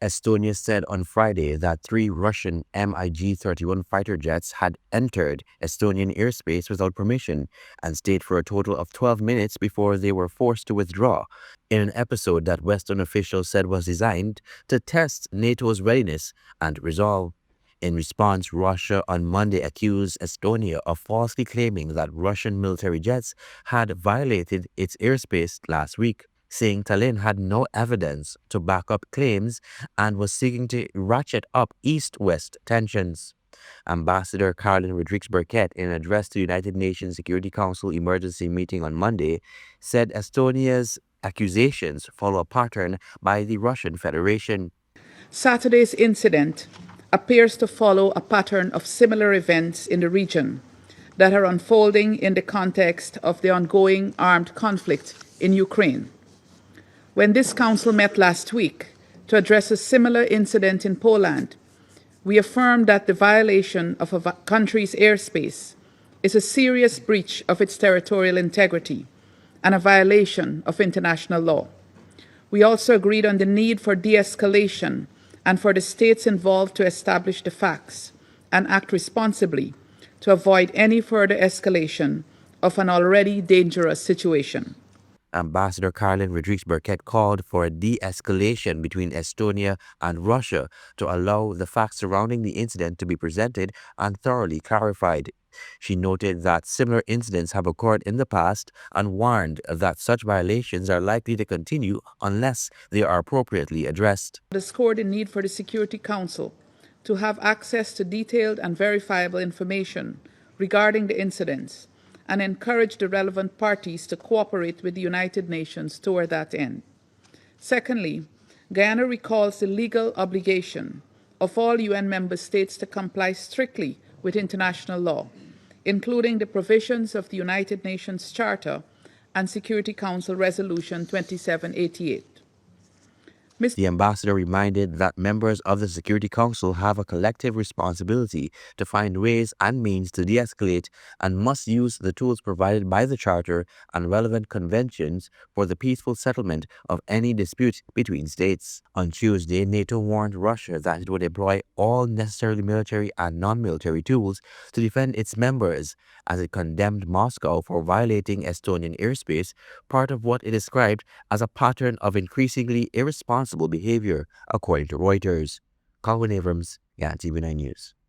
Estonia said on Friday that three Russian MiG-31 fighter jets had entered Estonian airspace without permission and stayed for a total of 12 minutes before they were forced to withdraw, in an episode that Western officials said was designed to test NATO's readiness and resolve. In response, Russia on Monday accused Estonia of falsely claiming that Russian military jets had violated its airspace last week, saying Tallinn had no evidence to back up claims and was seeking to ratchet up east-west tensions. Ambassador Carolyn Rodrigues-Birkett, in an address to the United Nations Security Council emergency meeting on Monday, said Estonia's accusations follow a pattern by the Russian Federation. Saturday's incident appears to follow a pattern of similar events in the region that are unfolding in the context of the ongoing armed conflict in Ukraine. When this council met last week to address a similar incident in Poland, we affirmed that the violation of a country's airspace is a serious breach of its territorial integrity and a violation of international law. We also agreed on the need for de-escalation and for the states involved to establish the facts and act responsibly to avoid any further escalation of an already dangerous situation. Ambassador Carolyn Rodrigues-Birkett called for a de-escalation between Estonia and Russia to allow the facts surrounding the incident to be presented and thoroughly clarified. She noted that similar incidents have occurred in the past and warned that such violations are likely to continue unless they are appropriately addressed. Underscored the need for the Security Council to have access to detailed and verifiable information regarding the incidents and encourage the relevant parties to cooperate with the United Nations toward that end. Secondly, Guyana recalls the legal obligation of all UN member states to comply strictly with international law, including the provisions of the United Nations Charter and Security Council Resolution 2788. The ambassador reminded that members of the Security Council have a collective responsibility to find ways and means to de-escalate and must use the tools provided by the Charter and relevant conventions for the peaceful settlement of any dispute between states. On Tuesday, NATO warned Russia that it would employ all necessary military and non-military tools to defend its members, as it condemned Moscow for violating Estonian airspace, part of what it described as a pattern of increasingly irresponsible behavior, according to Reuters. Colwyn, Abrams, Guyana TV 9 News.